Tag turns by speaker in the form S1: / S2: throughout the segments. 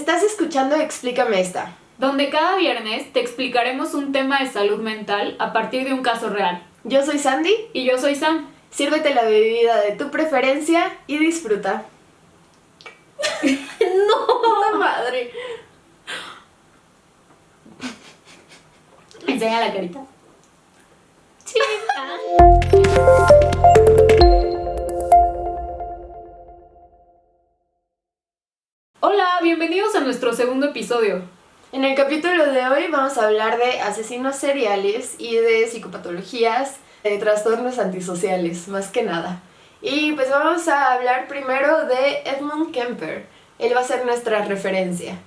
S1: Estás escuchando Explícame Esta,
S2: donde cada viernes te explicaremos un tema de salud mental a partir de un caso real.
S1: Yo soy Sandy.
S2: Y yo soy Sam.
S1: Sírvete la bebida de tu preferencia y disfruta.
S2: ¡No!
S1: Madre.
S2: Enseña la carita. Hola, bienvenidos a nuestro segundo episodio.
S1: En el capítulo de hoy vamos a hablar de asesinos seriales y de psicopatologías, de trastornos antisociales, más que nada. Y pues vamos a hablar primero de Edmund Kemper. Él va a ser nuestra referencia.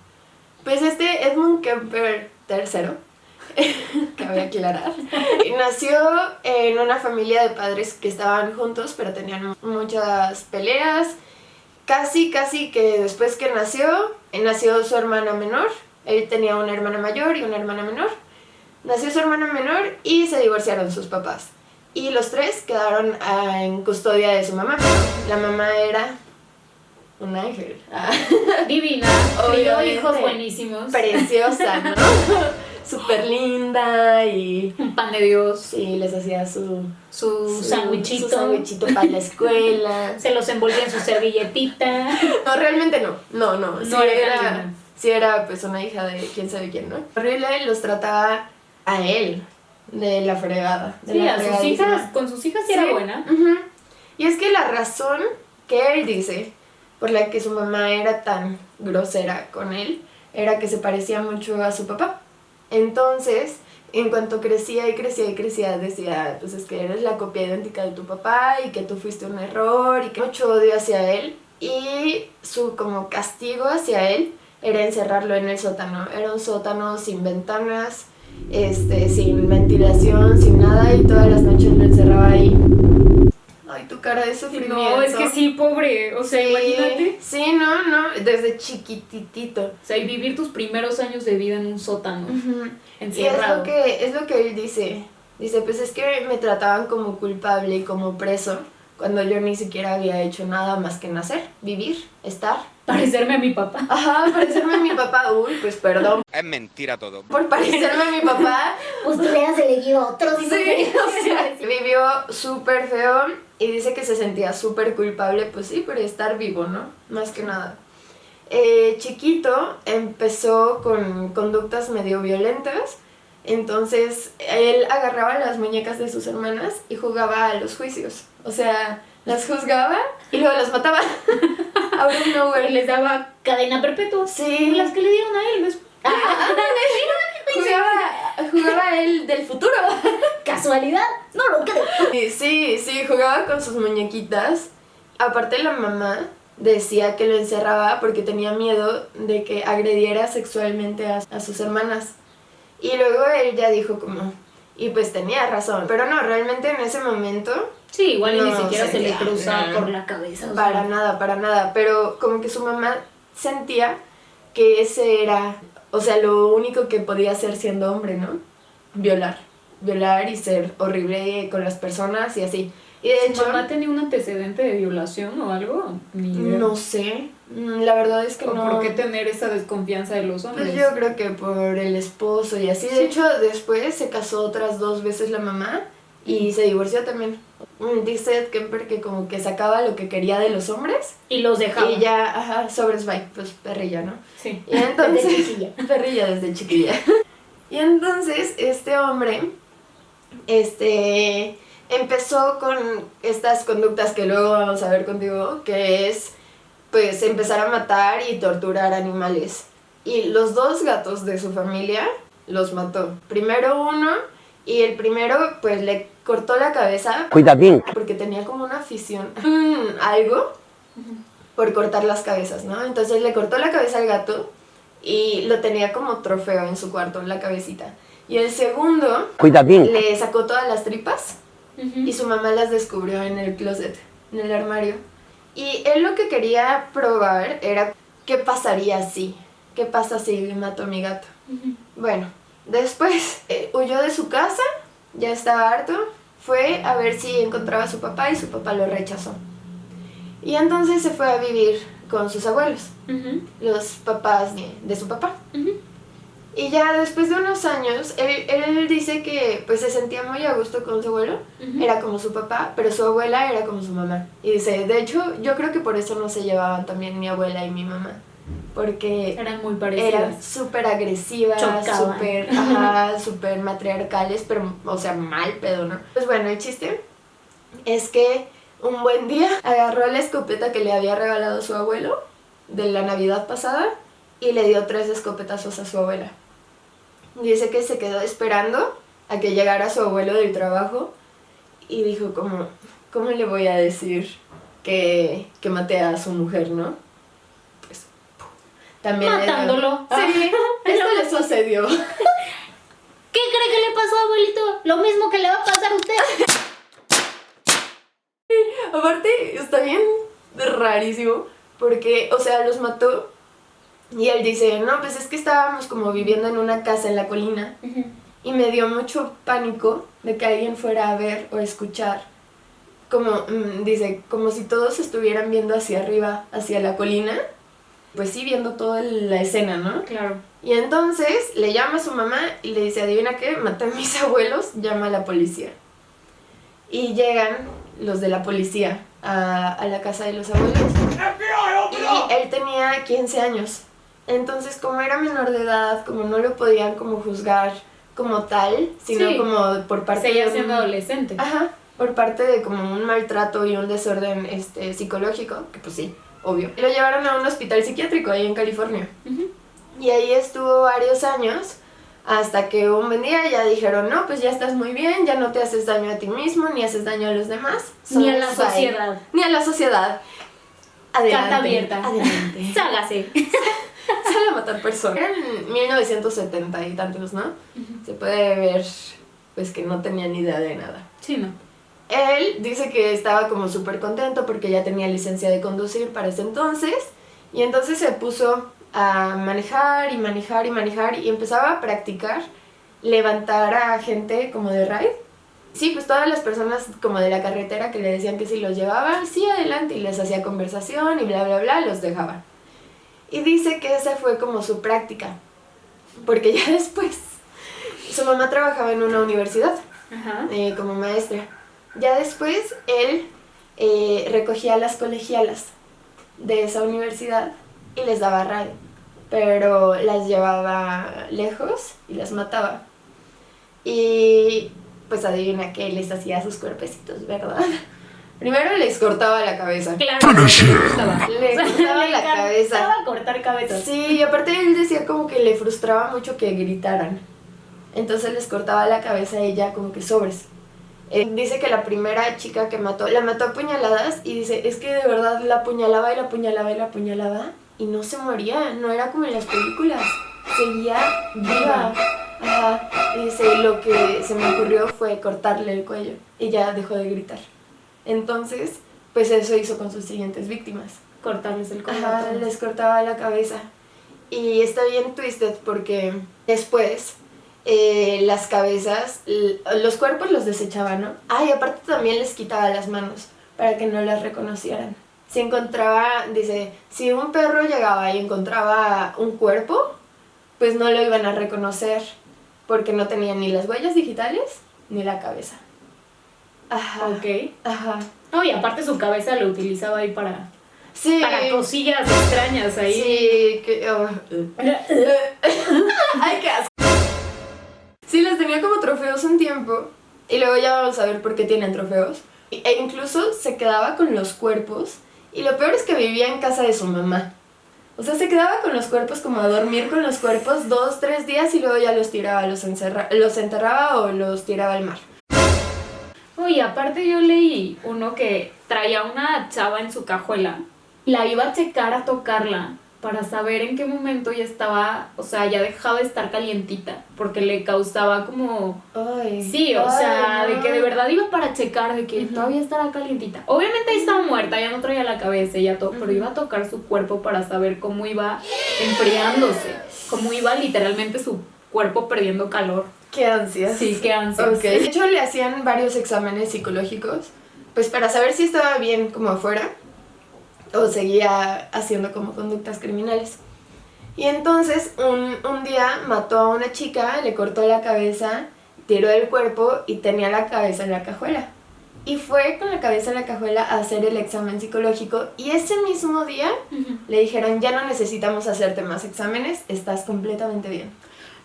S1: Pues este Edmund Kemper III, cabe aclarar, nació en una familia de padres que estaban juntos, pero tenían muchas peleas. Casi que después que nació su hermana menor. Él tenía una hermana mayor y una hermana menor. Nació su hermana menor y se divorciaron sus papás. Y los tres quedaron en custodia de su mamá. La mamá era un ángel.
S2: Divina, crió hijos buenísimos.
S1: Preciosa, ¿no? Súper linda y...
S2: un pan de Dios.
S1: Sí, les hacía su
S2: sandwichito.
S1: Su sandwichito para la escuela.
S2: Se los envolvía en su servilletita.
S1: No, realmente no. No
S2: era
S1: sí era pues una hija de quién sabe quién, ¿no? Horrible, los trataba a él de la fregada.
S2: Sí, a sus hijas, con sus hijas sí era buena.
S1: Uh-huh. Y es que la razón que él dice por la que su mamá era tan grosera con él era que se parecía mucho a su papá. Entonces, en cuanto crecía, decía, pues es que eres la copia idéntica de tu papá y que tú fuiste un error y que mucho odio hacia él. Y su como castigo hacia él era encerrarlo en el sótano. Era un sótano sin ventanas, sin ventilación, sin nada, y todas las noches lo encerraba ahí. Ay, tu cara de sufrimiento.
S2: No, es que sí, pobre, o sea, imagínate.
S1: Sí, no, desde chiquititito.
S2: O sea, y vivir tus primeros años de vida en un sótano, encerrado.
S1: Y es lo que él dice. Dice, pues es que me trataban como culpable y como preso, cuando yo ni siquiera había hecho nada más que nacer, vivir, estar.
S2: Parecerme a mi papá.
S1: Ajá, parecerme a mi papá. Uy, pues perdón.
S3: Es mentira todo.
S1: Por parecerme a mi papá.
S4: Pues tú le has elegido a otros.
S1: Sí, o sea, vivió súper feo y dice que se sentía súper culpable, pues sí, por estar vivo, ¿no? Más que nada. Chiquito empezó con conductas medio violentas, entonces él agarraba las muñecas de sus hermanas y jugaba a los juicios. O sea, las juzgaba y luego las mataba. Out of nowhere.
S2: Y les daba cadena perpetua.
S1: Sí.
S2: Las que le dieron a él.
S1: Jugaba él del futuro.
S4: ¿Casualidad? No lo creo.
S1: Sí, jugaba con sus muñequitas. Aparte la mamá decía que lo encerraba porque tenía miedo de que agrediera sexualmente a sus hermanas. Y luego él ya dijo como, y pues tenía razón. Pero no, realmente en ese momento...
S2: Sí, igual
S1: no,
S2: ni siquiera se le
S1: sentía,
S2: cruzaba
S1: no.
S2: por la cabeza. O
S1: Para
S2: sea.
S1: nada. Pero como que su mamá sentía que ese era, o sea, lo único que podía hacer siendo hombre, ¿no? Violar y ser horrible con las personas y así. Y de hecho...
S2: ¿Su mamá tenía un antecedente de violación o algo? Ni idea.
S1: No sé, la verdad es que
S2: ¿O
S1: no.
S2: por qué tener esa desconfianza de los hombres?
S1: Pues yo creo que por el esposo y así. De hecho, después se casó otras 2 veces la mamá y se divorció también. Dice Kemper que como que sacaba lo que quería de los hombres
S2: Y los dejaba.
S1: y ya, sobres bye, pues perrilla, ¿no?
S2: Sí.
S1: Y entonces,
S4: Desde chiquilla.
S1: perrilla desde chiquilla. Y entonces este hombre, empezó con estas conductas que luego vamos a ver contigo, que es pues empezar a matar y torturar animales. Y los 2 gatos de su familia los mató. Primero uno, y el primero pues le cortó la cabeza.
S3: Cuidadín.
S1: Porque tenía como una afición, algo, por cortar las cabezas, ¿no? Entonces le cortó la cabeza al gato y lo tenía como trofeo en su cuarto, la cabecita. Y el segundo,
S3: Cuidadín.
S1: le sacó todas las tripas y su mamá las descubrió en el closet, en el armario. Y él lo que quería probar era qué pasaría si, qué pasa si le mato a mi gato. Bueno, después huyó de su casa, ya estaba harto, fue a ver si encontraba a su papá y su papá lo rechazó. Y entonces se fue a vivir con sus abuelos,
S2: Ujú.
S1: los papás de su papá.
S2: Ujú.
S1: Y ya después de unos años, él dice que pues se sentía muy a gusto con su abuelo,
S2: Ujú.
S1: era como su papá, pero su abuela era como su mamá. Y dice, de hecho, yo creo que por eso no se llevaban también mi abuela y mi mamá, porque
S2: Eran muy
S1: eran
S2: parecidas.
S1: súper agresivas,
S4: Chocaban.
S1: súper matriarcales, pero, o sea, mal pedo, ¿no? Pues bueno, el chiste es que un buen día agarró la escopeta que le había regalado su abuelo de la Navidad pasada y le dio 3 escopetazos a su abuela. Dice que se quedó esperando a que llegara su abuelo del trabajo y dijo como, ¿cómo le voy a decir que maté a su mujer, no? Pues, también le dio-
S2: Matándolo.
S1: Sí, esto le sucedió.
S4: ¿Qué cree que le pasó, abuelito? Lo mismo que le va a pasar a usted.
S1: Aparte, está bien rarísimo porque, o sea, los mató y él dice, no, pues es que estábamos como viviendo en una casa en la colina y me dio mucho pánico de que alguien fuera a ver o escuchar, como, dice, como si todos estuvieran viendo hacia arriba, hacia la colina, pues sí, viendo toda la escena, ¿no?
S2: Claro.
S1: Y entonces le llama a su mamá y le dice, adivina qué, maté a mis abuelos, llama a la policía. Y llegan los de la policía a la casa de los abuelos. Y él tenía 15 años. Entonces, como era menor de edad, como no lo podían como juzgar como tal, sino
S2: Sí.
S1: como por parte
S2: Seguía
S1: de
S2: siendo adolescente.
S1: Ajá, por parte de como un maltrato y un desorden psicológico, que pues sí, obvio. Lo llevaron a un hospital psiquiátrico ahí en California.
S2: Ujú.
S1: Y ahí estuvo varios años hasta que un buen día ya dijeron, no, pues ya estás muy bien, ya no te haces daño a ti mismo, ni haces daño a los demás.
S4: Ni a la
S1: Bye.
S4: sociedad.
S1: Ni a la sociedad. Adelante.
S2: Carta abierta.
S1: Adelante.
S4: Ságase.
S1: Sale a matar personas. Era en 1970 y tantos, ¿no? Se puede ver pues que no tenía ni idea de nada.
S2: Sí, no.
S1: Él dice que estaba como súper contento porque ya tenía licencia de conducir para ese entonces y entonces se puso a manejar y manejar y manejar y empezaba a practicar levantar a gente como de ride. Sí, pues todas las personas como de la carretera que le decían que si los llevaban, sí, adelante, y les hacía conversación y bla, bla, bla, los dejaba. Y dice que esa fue como su práctica, porque ya después su mamá trabajaba en una universidad
S2: Ajá.
S1: como maestra. Ya después él recogía a las colegialas de esa universidad y les daba radio, pero las llevaba lejos y las mataba. Y pues adivina qué les hacía a sus cuerpecitos, ¿verdad? Primero les cortaba la cabeza.
S2: Claro. Le gustaba.
S1: Le cortaba la cabeza.
S2: Estaba cortar cabezas.
S1: Sí, y aparte él decía como que le frustraba mucho que gritaran. Entonces les cortaba la cabeza a ella como que sobres. Dice que la primera chica que mató, la mató a puñaladas y dice, es que de verdad la apuñalaba y la apuñalaba y la apuñalaba y no se moría, no era como en las películas, seguía viva. Ajá. Y dice, lo que se me ocurrió fue cortarle el cuello y ya dejó de gritar. Entonces, pues eso hizo con sus siguientes víctimas.
S2: Cortarles el cuello.
S1: Ajá, les cortaba la cabeza. Y está bien twisted porque después las cabezas, los cuerpos los desechaban, ¿no? Ah, y aparte también les quitaba las manos para que no las reconocieran. Si encontraba, dice, si un perro llegaba y encontraba un cuerpo, pues no lo iban a reconocer porque no tenían ni las huellas digitales ni la cabeza. Ajá.
S2: Ok.
S1: Ajá.
S2: No, y aparte su cabeza lo utilizaba ahí para
S1: Sí.
S2: cosillas extrañas ahí.
S1: Sí, que... Ay, qué asco. Sí, las tenía como trofeos un tiempo. Y luego ya vamos a ver por qué tienen trofeos. E incluso se quedaba con los cuerpos. Y lo peor es que vivía en casa de su mamá. O sea, se quedaba con los cuerpos como a dormir con los cuerpos 2, 3 días y luego ya los tiraba, los enterraba o los tiraba al mar.
S2: Uy, aparte yo leí uno que traía una chava en su cajuela, la iba a checar a tocarla para saber en qué momento ya estaba, o sea, ya dejaba de estar calientita, porque le causaba como...
S1: Ay,
S2: Sí, o sea,
S1: ay,
S2: de que de
S1: no.
S2: verdad iba para checar de que todavía estará calientita. Obviamente ahí estaba muerta, ya no traía la cabeza y ya todo, pero iba a tocar su cuerpo para saber cómo iba enfriándose, cómo iba literalmente su cuerpo perdiendo calor.
S1: Qué ansias.
S2: Sí, qué ansias.
S1: Ok. De hecho, le hacían varios exámenes psicológicos, pues para saber si estaba bien como afuera. o seguía haciendo como conductas criminales. Y entonces un día mató a una chica, le cortó la cabeza, tiró el cuerpo y tenía la cabeza en la cajuela. Y fue con la cabeza en la cajuela a hacer el examen psicológico y ese mismo día le dijeron, ya no necesitamos hacerte más exámenes, estás completamente bien.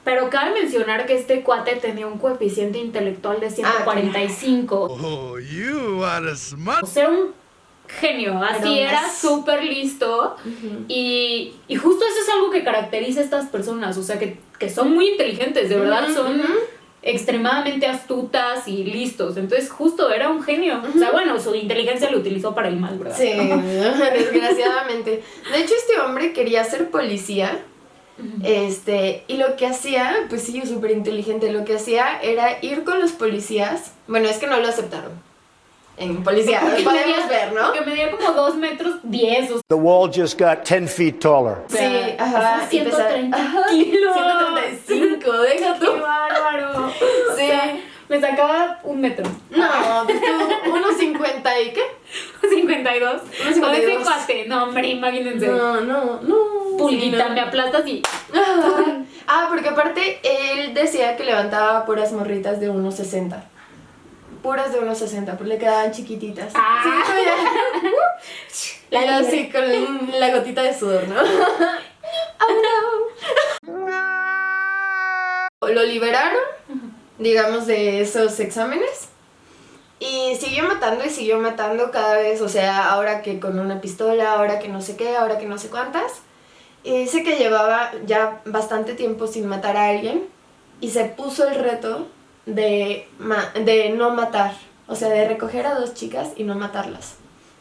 S2: Pero cabe mencionar que este cuate tenía un coeficiente intelectual de 145.
S3: Oh, you are smart.
S2: O sea, un genio, así era súper listo. Y justo eso es algo que caracteriza a estas personas, o sea, que son muy inteligentes, de verdad, son extremadamente astutas y listos. Entonces, justo era un genio. O sea, bueno, su inteligencia lo utilizó para el mal, ¿verdad?
S1: Sí, desgraciadamente. De hecho, este hombre quería ser policía. Y lo que hacía, pues sí, súper inteligente, lo que hacía era ir con los policías. Bueno, es que no lo aceptaron en policía, lo podemos ver, ¿no?
S2: Que medía como 2 metros 10. O sea,
S5: The wall just got 10 feet taller.
S1: Sí, ajá.
S2: 130 kilos.
S1: 135, deja tú.
S2: ¡Qué bárbaro!
S1: Sí.
S2: O sea, me sacaba 1 metro.
S1: No, pues tú, 1.50 y qué.
S2: 52.
S1: 1.52.
S2: Con ese cuate. No, hombre, imagínense.
S1: No.
S2: Pulguita,
S1: Sí, no.
S2: me aplastas y...
S1: Porque aparte él decía que levantaba puras morritas de 1.60. Puras de 1.60, pues le quedaban chiquititas. Sí,
S2: La
S1: y así
S2: libre.
S1: con la gotita de sudor, ¿no? Lo liberaron, digamos, de esos exámenes. Y siguió matando cada vez, o sea, ahora que con una pistola, ahora que no sé qué, ahora que no sé cuántas. Y dice que llevaba ya bastante tiempo sin matar a alguien y se puso el reto de no matar, o sea, de recoger a 2 chicas y no matarlas.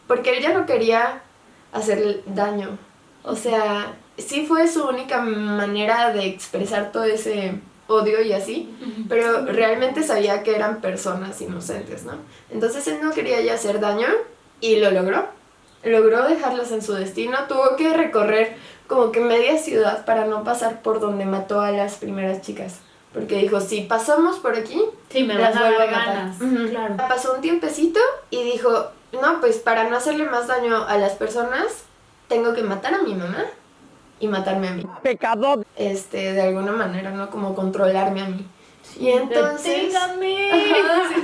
S1: Porque él ya no quería hacer daño, o sea, sí fue su única manera de expresar todo ese odio y así, pero realmente sabía que eran personas inocentes, ¿no? Entonces él no quería ya hacer daño y lo logró. Logró dejarlas en su destino, tuvo que recorrer como que media ciudad para no pasar por donde mató a las primeras chicas. Porque dijo, si pasamos por aquí,
S2: Sí, me
S1: las
S2: van a
S1: vuelvo
S2: dar
S1: a matar.
S2: ganas.
S1: Ujú.
S2: Claro.
S1: Pasó un tiempecito y dijo, no, pues para no hacerle más daño a las personas, tengo que matar a mi mamá y matarme a mí.
S5: Pecador.
S1: De alguna manera, ¿no? Como controlarme a mí. Y entonces...
S2: ¡Deténgame!
S1: Ajá, sí.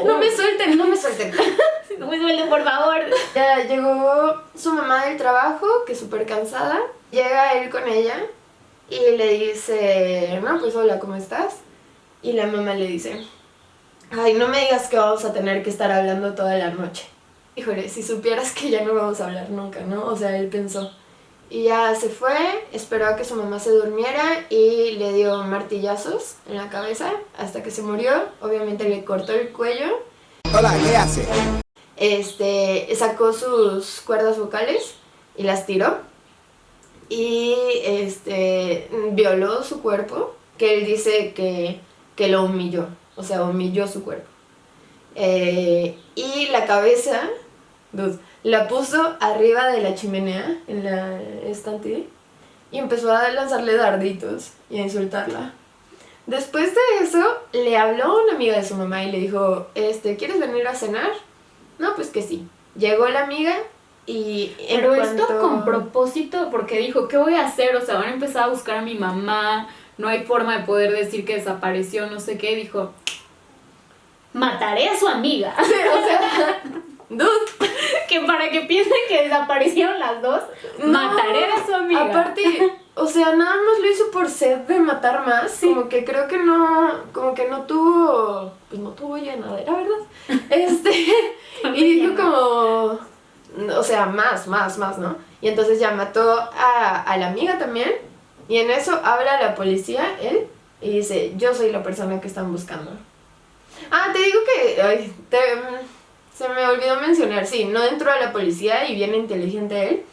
S1: No me suelten.
S2: No me suelten, por favor.
S1: Ya llegó su mamá del trabajo, que súper cansada. Llega él con ella y le dice, no, pues hola, ¿cómo estás? Y la mamá le dice, ay, no me digas que vamos a tener que estar hablando toda la noche. Híjole, si supieras que ya no vamos a hablar nunca, ¿no? O sea, él pensó. Y ya se fue, esperó a que su mamá se durmiera y le dio martillazos en la cabeza hasta que se murió. Obviamente le cortó el cuello.
S3: Hola, ¿qué hace?
S1: Sacó sus cuerdas vocales y las tiró. Y violó su cuerpo, que él dice que lo humilló. O sea, humilló su cuerpo. Y la cabeza... la puso arriba de la chimenea, en la estante, y empezó a lanzarle darditos y a insultarla. Después de eso, le habló a una amiga de su mamá y le dijo, ¿quieres venir a cenar? No, pues que sí. Llegó la amiga y...
S2: Pero esto con propósito, porque dijo, ¿qué voy a hacer? O sea, van a empezar a buscar a mi mamá, no hay forma de poder decir que desapareció, no sé qué. Dijo, mataré a su amiga.
S1: O sea, dude.
S2: Que para que piensen que desaparecieron las dos, mataré a su amiga.
S1: Aparte, o sea, nada más lo hizo por sed de matar más. Sí. Como que creo que no tuvo, pues no tuvo llenadera, ¿verdad? Y dijo como, o sea, más, ¿no? Y entonces ya mató a la amiga también. Y en eso habla la policía, él, y dice, yo soy la persona que están buscando. Te digo que, se me olvidó mencionar, sí, no entró a la policía y bien inteligente él.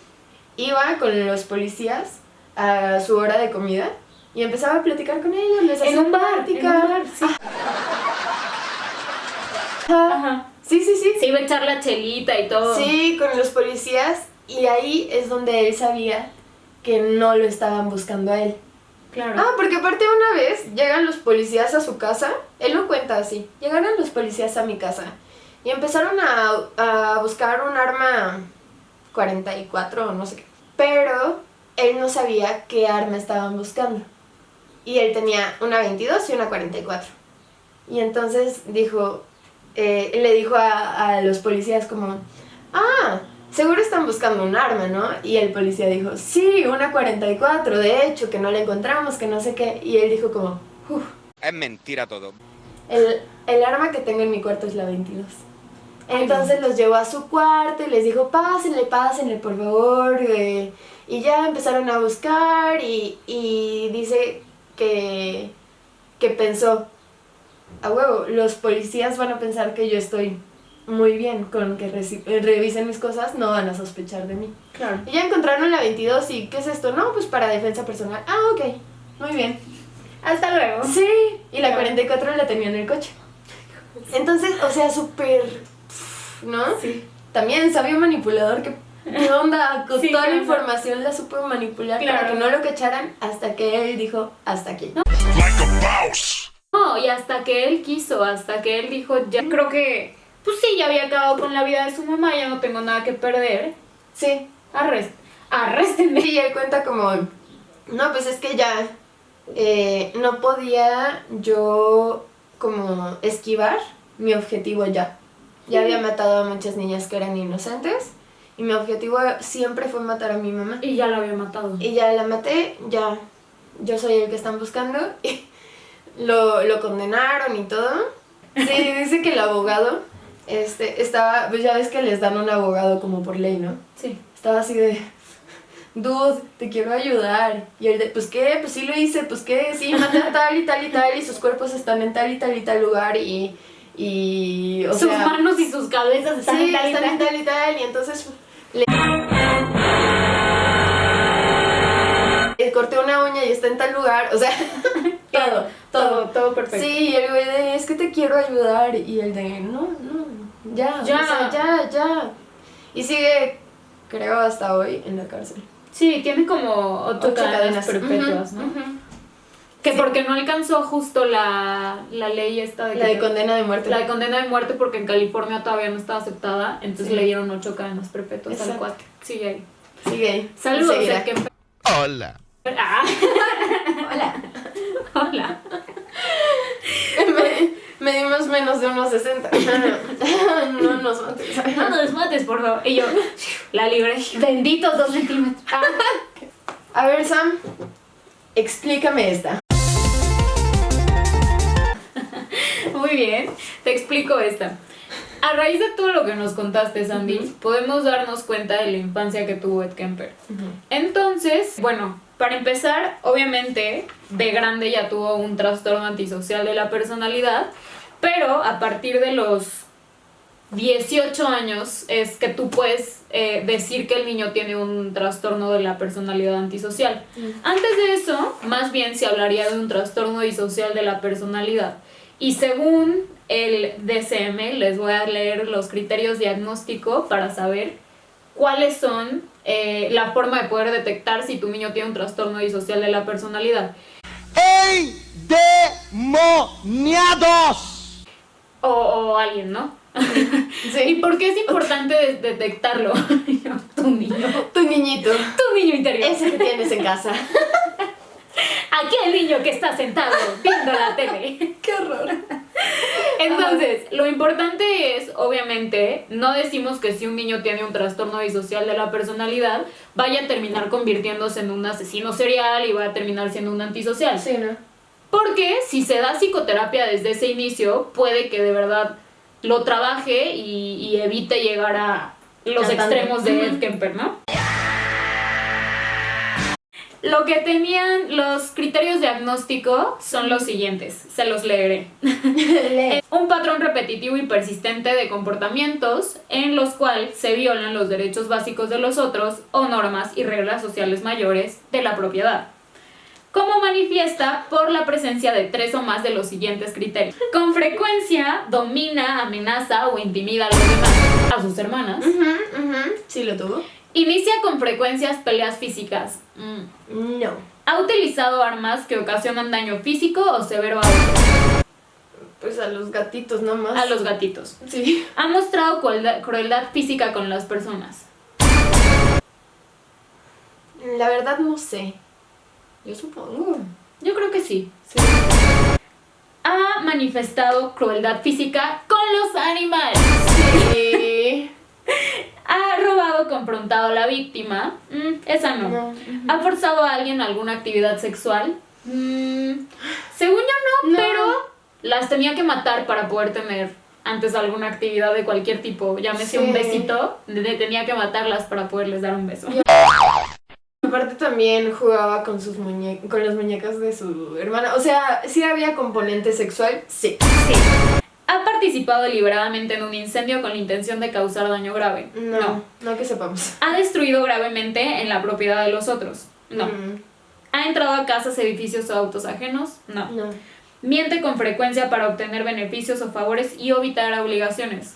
S1: Iba con los policías a su hora de comida y empezaba a platicar con ellos. Les hacía
S2: en un bar, sí.
S1: Ajá. Sí.
S2: Se iba a echar la chelita y todo.
S1: Sí, con los policías, y ahí es donde él sabía que no lo estaban buscando a él.
S2: Claro.
S1: Porque aparte una vez llegan los policías a su casa, él lo cuenta así, llegaron los policías a mi casa y empezaron a buscar un arma 44 o no sé qué. Pero él no sabía qué arma estaban buscando. Y él tenía una 22 y una 44. Y entonces dijo, le dijo a los policías como, seguro están buscando un arma, ¿no? Y el policía dijo, sí, una 44, de hecho, que no la encontramos, que no sé qué. Y él dijo como,
S6: es mentira todo.
S1: El arma que tengo en mi cuarto es la 22. Entonces los llevó a su cuarto y les dijo, pásenle, por favor. Y ya empezaron a buscar y dice que pensó, a huevo, los policías van a pensar que yo estoy muy bien con que revisen mis cosas, no van a sospechar de mí.
S2: Claro.
S1: Y ya encontraron la 22 y ¿qué es esto? No, pues para defensa personal. Ok, muy bien.
S2: Hasta luego.
S1: Sí, y la 44 la tenía en el coche. Entonces, o sea, súper, ¿no?
S2: Sí.
S1: También sabio manipulador, ¿qué onda? Con
S2: Sí,
S1: toda la
S2: claro.
S1: información la supo manipular
S2: Claro.
S1: para que no lo cacharan hasta que él dijo, hasta aquí.
S3: Like a boss.
S2: No, y hasta que él quiso, hasta que él dijo, ya creo que, pues sí, ya había acabado con la vida de su mamá, ya no tengo nada que perder.
S1: Sí.
S2: Arréstenme.
S1: Y él cuenta como, no, pues es que ya no podía yo como esquivar mi objetivo ya. Ya había matado a muchas niñas que eran inocentes y mi objetivo siempre fue matar a mi mamá.
S2: Y ya lo había matado.
S1: Y ya la maté, ya yo soy el que están buscando. Y lo condenaron y todo. Sí, dice que el abogado estaba, pues ya ves que les dan un abogado como por ley, ¿no?
S2: Sí.
S1: Estaba así de, dude, te quiero ayudar. Y él de, pues qué, pues sí lo hice, pues qué, sí, maté a tal y tal y tal y sus cuerpos están en tal y tal y tal lugar y o
S2: Sus
S1: sea,
S2: manos y sus cabezas están
S1: sí,
S2: en tal y
S1: están en
S2: tal.
S1: tal y tal y entonces le corté una uña y está en tal lugar, o sea, todo.
S2: Perfecto.
S1: Sí, y el güey de, es que te quiero ayudar y el de, no, ya,
S2: Ya.
S1: o sea, ya. Y sigue, creo, hasta hoy en la cárcel.
S2: Sí, tiene como 8 cadenas perpetuas,
S1: Ujú,
S2: ¿no?
S1: ujú.
S2: Que
S1: Sí.
S2: porque no alcanzó justo la ley esta de
S1: La
S2: que
S1: de condena de muerte.
S2: la de condena de muerte porque en California todavía no estaba aceptada, entonces
S1: Sí.
S2: le dieron 8 cadenas perpetuas al
S1: Exacto.
S2: cuate. Sigue ahí.
S1: Sigue ahí.
S2: Saludos,
S1: Seguirá.
S2: el que...
S3: Hola.
S2: Ah,
S1: Hola.
S2: hola.
S1: Medimos menos de unos 60. No nos mates.
S2: No nos mates, por favor. Y yo, la libré. Benditos 2 centímetros. Ah.
S1: A ver, Sam, explícame esta.
S2: Muy bien, te explico esta. A raíz de todo lo que nos contaste, Sandy, podemos darnos cuenta de la infancia que tuvo Ed Kemper. Entonces, bueno, para empezar, obviamente, de grande ya tuvo un trastorno antisocial de la personalidad, pero a partir de los 18 años es que tú puedes decir que el niño tiene un trastorno de la personalidad antisocial. Antes de eso, más bien se hablaría de un trastorno disocial de la personalidad. Y según el DSM, les voy a leer los criterios diagnóstico para saber cuáles son la forma de poder detectar si tu niño tiene un trastorno disocial de la personalidad.
S3: ¡Endemoniados!
S2: O alguien, ¿no?
S1: Sí.
S2: ¿Y por qué es importante detectarlo? Tu niño.
S1: Tu niñito.
S2: Tu niño interior.
S1: Ese que tienes en casa.
S2: Aquel niño que está sentado viendo la tele.
S1: Qué horror.
S2: Entonces, lo importante es, obviamente, no decimos que si un niño tiene un trastorno disocial de la personalidad, vaya a terminar convirtiéndose en un asesino serial y va a terminar siendo un antisocial.
S1: Sí, ¿no?
S2: Porque si se da psicoterapia desde ese inicio, puede que de verdad lo trabaje y evite llegar a los
S1: Cantando.
S2: extremos de Ed Kemper, ¿no? Lo que tenían los criterios diagnósticos son los siguientes, se los leeré.
S1: Lee.
S2: Un patrón repetitivo y persistente de comportamientos en los cuales se violan los derechos básicos de los otros o normas y reglas sociales mayores de la propiedad. Como manifiesta por la presencia de 3 o más de los siguientes criterios. Con frecuencia domina, amenaza o intimida a los demás, a sus hermanas.
S1: Sí lo tuvo.
S2: Inicia con frecuencias peleas físicas.
S1: No.
S2: Ha utilizado armas que ocasionan daño físico o severo a otros.
S1: Pues a los gatitos nomás.
S2: A los gatitos.
S1: Sí.
S2: Ha mostrado crueldad física con las personas.
S1: La verdad no sé. Yo supongo.
S2: Yo creo que sí.
S1: Sí.
S2: Ha manifestado crueldad física con los animales.
S1: Sí.
S2: Ha robado o confrontado a la víctima. Esa no.
S1: No.
S2: ¿Ha forzado a alguien a alguna actividad sexual? Según yo no,
S1: No.
S2: pero las tenía que matar para poder tener antes alguna actividad de cualquier tipo. Llámese
S1: Sí.
S2: un besito, tenía que matarlas para poderles dar un beso.
S1: Aparte también jugaba con con las muñecas de su hermana. O sea, ¿sí había componente sexual? Sí.
S2: Sí. ¿Ha participado deliberadamente en un incendio con la intención de causar daño grave?
S1: No que sepamos.
S2: ¿Ha destruido gravemente en la propiedad de los otros? No. ¿Ha entrado a casas, edificios o autos ajenos? No.
S1: No.
S2: ¿Miente con frecuencia para obtener beneficios o favores y evitar obligaciones?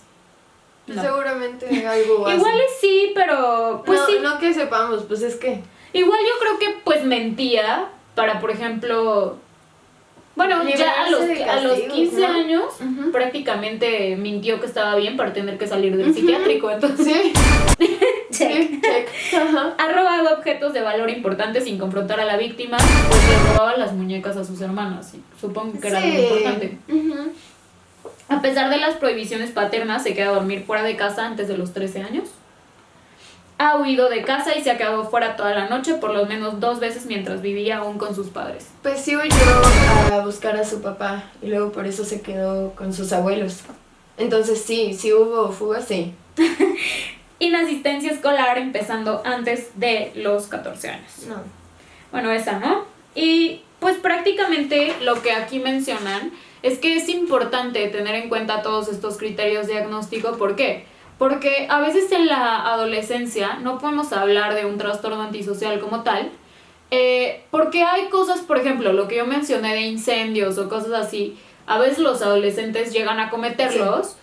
S2: No.
S1: Seguramente algo así.
S2: Igual sí, pero pues
S1: no,
S2: sí.
S1: no que sepamos, pues es que...
S2: Igual yo creo que pues mentía para, por ejemplo, bueno, ya a los
S1: Librarse de
S2: 15
S1: castigos, ¿no?
S2: años
S1: Ujú.
S2: prácticamente mintió que estaba bien para tener que salir del psiquiátrico, entonces
S1: Sí.
S2: check.
S1: Check. Ajá.
S2: Ha robado objetos de valor importante sin confrontar a la víctima, pues le robaba las muñecas a sus hermanas, y supongo que era lo importante.
S1: Ujú.
S2: A pesar de las prohibiciones paternas, se queda a dormir fuera de casa antes de los 13 años. Ha huido de casa y se ha quedado fuera toda la noche, por lo menos 2 veces mientras vivía aún con sus padres.
S1: Pues sí huyó a buscar a su papá y luego por eso se quedó con sus abuelos. Entonces sí hubo fuga, sí.
S2: Inasistencia escolar empezando antes de los 14 años.
S1: No.
S2: Bueno, esa, ¿no? Y pues prácticamente lo que aquí mencionan es que es importante tener en cuenta todos estos criterios de diagnóstico. ¿Por qué? Porque a veces en la adolescencia no podemos hablar de un trastorno antisocial como tal, porque hay cosas, por ejemplo, lo que yo mencioné de incendios o cosas así, a veces los adolescentes llegan a cometerlos,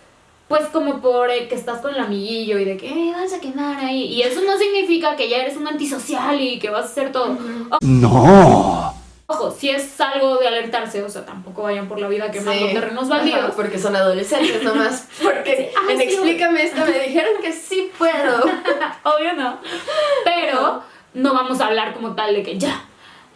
S2: pues como por que estás con el amiguillo y de que vas a quemar ahí, y eso no significa que ya eres un antisocial y que vas a hacer todo.
S5: No.
S2: Ojo, si es algo de alertarse, o sea, tampoco vayan por la vida quemando
S1: Sí.
S2: terrenos baldíos.
S1: Ajá, porque son adolescentes nomás. Porque
S2: Ah,
S1: en
S2: sí.
S1: Explícame esto me dijeron que sí puedo.
S2: Obvio no. Pero no vamos a hablar como tal de que ya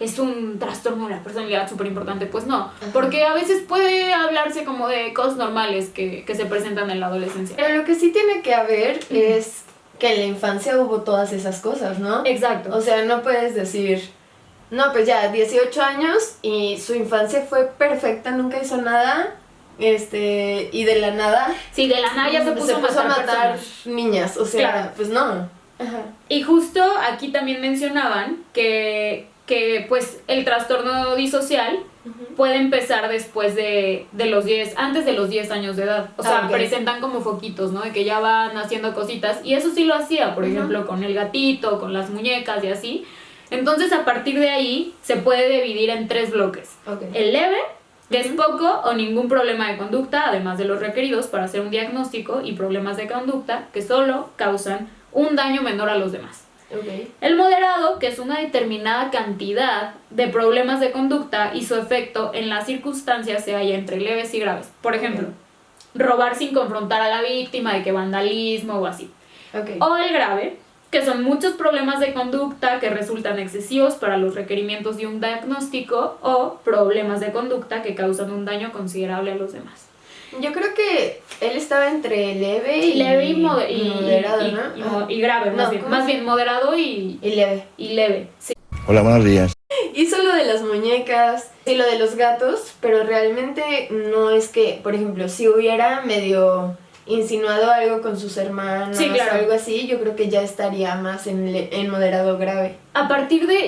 S2: es un trastorno de la personalidad súper importante. Pues no. Porque a veces puede hablarse como de cosas normales que se presentan en la adolescencia.
S1: Pero lo que sí tiene que haber es que en la infancia hubo todas esas cosas, ¿no?
S2: Exacto.
S1: O sea, no puedes decir, no, pues ya, 18 años y su infancia fue perfecta, nunca hizo nada, y de la nada
S2: Sí, de la nada ya se puso a matar personas.
S1: niñas, o sea,
S2: Claro.
S1: pues no. Ajá.
S2: Y justo aquí también mencionaban que pues el trastorno disocial puede empezar después de los 10, antes de los 10 años de edad. O sea,
S1: Ok.
S2: presentan como foquitos, ¿no? De que ya van haciendo cositas. Y eso sí lo hacía, por ejemplo, con el gatito, con las muñecas y así. Entonces, a partir de ahí, se puede dividir en 3 bloques.
S1: Ok.
S2: El leve, que es poco o ningún problema de conducta, además de los requeridos para hacer un diagnóstico, y problemas de conducta que solo causan un daño menor a los demás.
S1: Ok.
S2: El moderado, que es una determinada cantidad de problemas de conducta y su efecto en las circunstancias se halla entre leves y graves. Por ejemplo, robar sin confrontar a la víctima, de que vandalismo o así.
S1: Ok.
S2: O el grave, que son muchos problemas de conducta que resultan excesivos para los requerimientos de un diagnóstico o problemas de conducta que causan un daño considerable a los demás.
S1: Yo creo que él estaba entre leve y,
S2: Leve y moderado,
S1: ¿no?
S2: y grave,
S1: No,
S2: más bien.
S1: ¿cómo?
S2: Más bien moderado y
S1: leve.
S2: leve. Sí.
S3: Hola, buenos días.
S1: Hizo lo de las muñecas y lo de los gatos, pero realmente no es que, por ejemplo, si hubiera medio insinuado algo con sus hermanos
S2: Sí, claro.
S1: o algo así, yo creo que ya estaría más en moderado grave.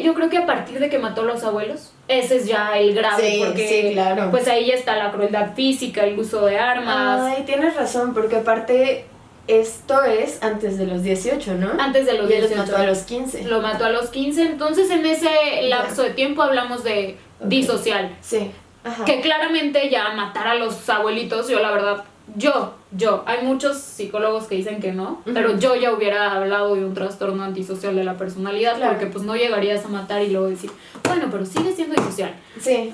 S2: Yo creo que a partir de que mató a los abuelos, ese es ya el grave,
S1: Sí,
S2: porque
S1: sí, claro.
S2: pues ahí ya está la crueldad física, el uso de armas,
S1: Ay, tienes razón, porque aparte esto es antes de los 18, ¿no?
S2: antes de los
S1: y él los
S2: 18.
S1: mató a los 15.
S2: Lo mató a los 15, entonces en ese lapso de tiempo hablamos de disocial,
S1: Sí. Ajá.
S2: que claramente ya matar a los abuelitos, yo la verdad, hay muchos psicólogos que dicen que no, pero yo ya hubiera hablado de un trastorno antisocial de la personalidad,
S1: Claro.
S2: porque pues no llegarías a matar y luego decir, bueno, pero sigue siendo disocial.
S1: Sí.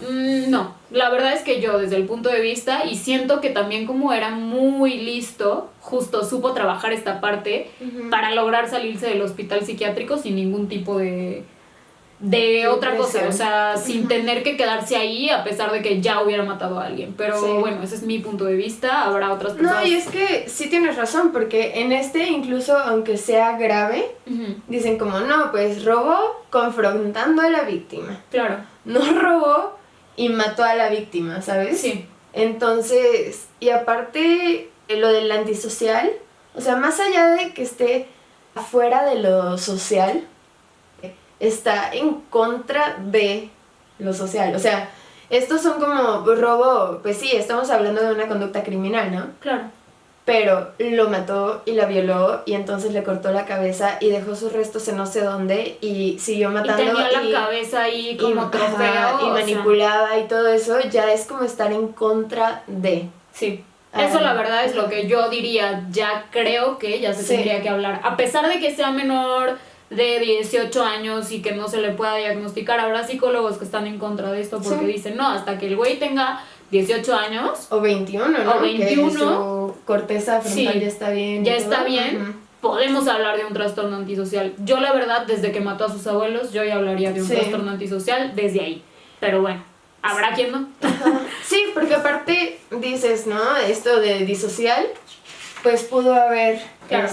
S2: No, la verdad es que yo desde el punto de vista, y siento que también como era muy listo, justo supo trabajar esta parte para lograr salirse del hospital psiquiátrico sin ningún tipo de de otra cosa,
S1: Depresión.
S2: o sea, sin tener que quedarse ahí a pesar de que ya hubiera matado a alguien. Pero
S1: Sí.
S2: bueno, ese es mi punto de vista, habrá otras personas.
S1: No, y es que sí tienes razón, porque en este, incluso aunque sea grave,
S2: Ujú,
S1: dicen como, no, pues robó confrontando a la víctima.
S2: claro,
S1: No robó y mató a la víctima, ¿sabes?
S2: sí,
S1: Entonces, y aparte, lo del antisocial, o sea, más allá de que esté afuera de lo social, está en contra de lo social. O sea, estos son como robo, pues sí, estamos hablando de una conducta criminal, ¿no?
S2: claro.
S1: Pero lo mató y la violó y entonces le cortó la cabeza y dejó sus restos en no sé dónde y siguió
S2: Y
S1: matando.
S2: tenía la cabeza ahí como trofeo.
S1: ajá, y
S2: o sea,
S1: manipulada y todo eso, ya es como estar en contra de.
S2: sí. Eso
S1: Ah,
S2: la verdad es lo
S1: ajá.
S2: que yo diría, ya creo que ya se
S1: Sí.
S2: tendría que hablar. A pesar de que sea menor de 18 años y que no se le pueda diagnosticar, habrá psicólogos que están en contra de esto porque
S1: Sí.
S2: dicen, no, hasta que el güey tenga 18 años,
S1: O 21, ¿no?
S2: O 21.
S1: Que su corteza frontal
S2: Sí,
S1: ya está bien. y
S2: ya
S1: todo.
S2: está bien,
S1: Ujú.
S2: podemos hablar de un trastorno antisocial. Yo la verdad, desde que mató a sus abuelos, yo ya hablaría de un
S1: Sí.
S2: trastorno antisocial desde ahí. Pero bueno, habrá quien no.
S1: Sí, porque aparte dices, ¿no? Esto de disocial, pues pudo haber,
S2: Claro.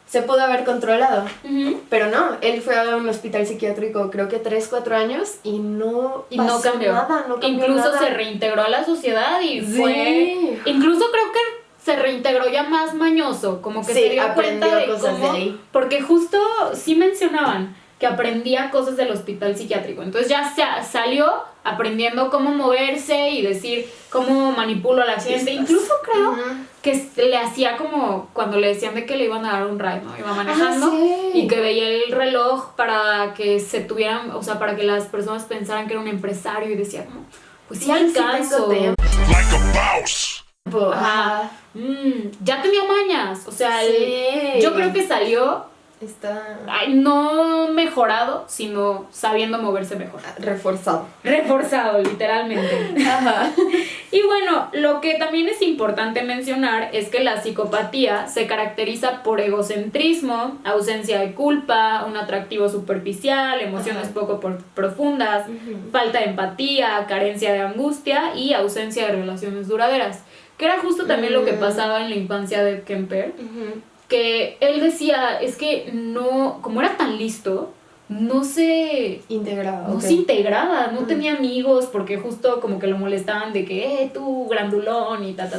S1: se pudo haber controlado.
S2: Ujú.
S1: Pero no, él fue a un hospital psiquiátrico creo que 3, 4 años y no
S2: Y no
S1: pasó
S2: cambió.
S1: nada, no cambió
S2: Incluso
S1: nada.
S2: se reintegró a la sociedad y
S1: Sí.
S2: fue... Incluso creo que se reintegró ya más mañoso, como que
S1: Sí,
S2: se dio cuenta
S1: aprendió
S2: de
S1: cosas
S2: cómo...
S1: de ahí.
S2: Porque justo sí mencionaban que aprendía cosas del hospital psiquiátrico. Entonces ya salió aprendiendo cómo moverse y decir cómo manipulo a la gente. Incluso creo
S1: Ujú.
S2: que le hacía como cuando le decían de que le iban a dar un ride, ¿no? Iba manejando
S1: sí.
S2: y que veía el reloj para que se tuvieran, o sea, para que las personas pensaran que era un empresario y decía como, pues sí
S1: Sí,
S2: alcanzo.
S1: tengo tiempo.
S3: Like a boss.
S2: Ajá. Ya tenía mañas, o sea,
S1: Sí.
S2: yo creo que salió
S1: Está
S2: no mejorado, sino sabiendo moverse mejor.
S1: reforzado.
S2: Reforzado, literalmente.
S1: Ajá.
S2: Y bueno, lo que también es importante mencionar es que la psicopatía se caracteriza por egocentrismo, ausencia de culpa, un atractivo superficial, emociones
S1: Ajá.
S2: poco profundas, falta de empatía, carencia de angustia y ausencia de relaciones duraderas. Que era justo también lo que pasaba en la infancia de Kemper,
S1: Ujú.
S2: que él decía, es que no, como era tan listo, no se
S1: Integrado.
S2: no
S1: ok.
S2: se integraba, no tenía amigos porque justo como que lo molestaban de que, tú, grandulón y ta.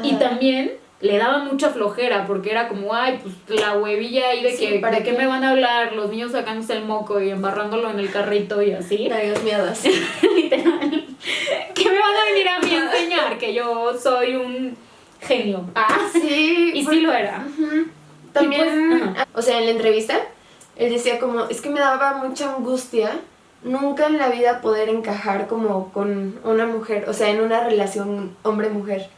S2: Y
S1: Ajá.
S2: también le daba mucha flojera porque era como, ay, pues la huevilla ahí de
S1: Sí,
S2: que,
S1: ¿para
S2: ¿de qué
S1: qué?
S2: me van a hablar? Los niños sacándose el moco y embarrándolo en el carrito y así.
S1: Nalgas miadas.
S2: Literal. ¿Qué me van a venir a mí a enseñar? Que yo soy un genio.
S1: Sí.
S2: Y sí lo era.
S1: Ujú. También,
S2: Y pues, ajá.
S1: o sea, en la entrevista, él decía como, es que me daba mucha angustia nunca en la vida poder encajar como con una mujer, o sea, en una relación hombre-mujer,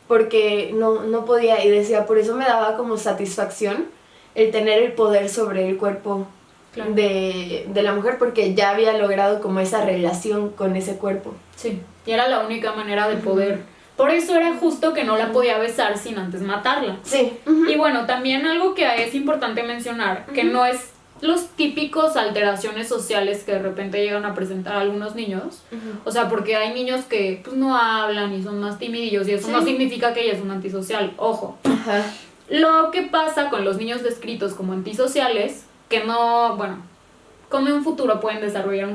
S1: porque no podía, y decía, por eso me daba como satisfacción el tener el poder sobre el cuerpo
S2: Claro.
S1: de la mujer, porque ya había logrado como esa relación con ese cuerpo.
S2: Sí, y era la única manera de poder. Por eso era justo que no la podía besar sin antes matarla.
S1: Sí.
S2: Y bueno, también algo que es importante mencionar, que no es los típicos alteraciones sociales que de repente llegan a presentar algunos niños. O sea, porque hay niños que pues no hablan y son más timidillos y eso
S1: Sí.
S2: no significa que ella es un antisocial, ojo.
S1: Ajá.
S2: Lo que pasa con los niños descritos como antisociales, que no, bueno, como en un futuro pueden desarrollar un